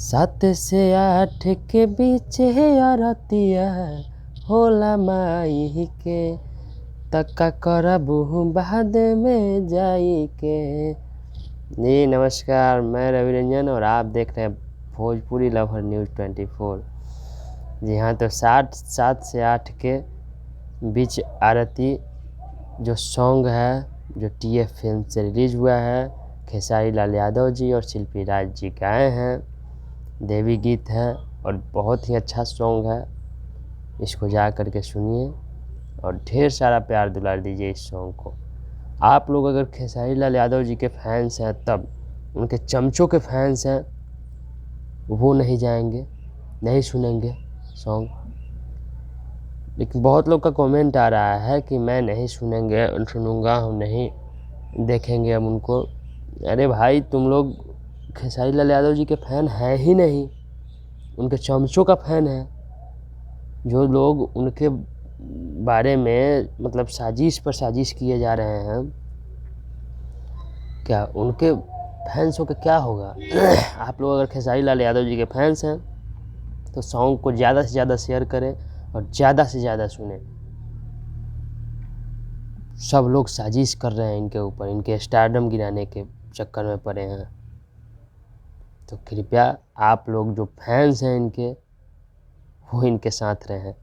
7 से 8 के बीच अरतिया होला माई के तक्का करबू बाद में जाई के। जी नमस्कार, मैं रवि रंजन और आप देख रहे हैं भोजपुरी लवर न्यूज़ 24। जी हाँ, तो 7 से 8 के बीच आरती जो सॉन्ग है जो TF फिल्म से रिलीज हुआ है, खेसारी लाल यादव जी और शिल्पी राज जी गाए हैं, देवी गीत है और बहुत ही अच्छा सॉन्ग है। इसको जा कर के सुनिए और ढेर सारा प्यार दुलार दीजिए इस सॉन्ग को। आप लोग अगर खेसारी लाल यादव जी के फैंस हैं, तब उनके चमचों के फैंस हैं, वो नहीं जाएंगे, नहीं सुनेंगे सॉन्ग। लेकिन बहुत लोग का कमेंट आ रहा है कि मैं नहीं सुनूंगा, हम नहीं देखेंगे हम उनको। अरे भाई, तुम लोग खेसारी लाल यादव जी के फैन हैं ही नहीं, उनके चमचों का फैन है। जो लोग उनके बारे में मतलब साजिश पर साजिश किए जा रहे हैं, क्या उनके फैंस हो के क्या होगा। आप लोग अगर खेसारी लाल यादव जी के फैंस हैं तो सॉन्ग को ज़्यादा से ज़्यादा शेयर करें और ज़्यादा से ज़्यादा सुनें। सब लोग साजिश कर रहे हैं इनके ऊपर, इनके स्टारडम गिराने के चक्कर में पड़े हैं। तो कृपया आप लोग जो फैंस हैं इनके, वो इनके साथ रहें।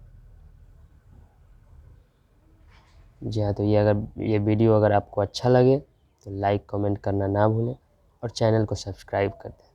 जी हाँ, तो ये वीडियो अगर आपको अच्छा लगे तो लाइक कमेंट करना ना भूलें और चैनल को सब्सक्राइब कर दें।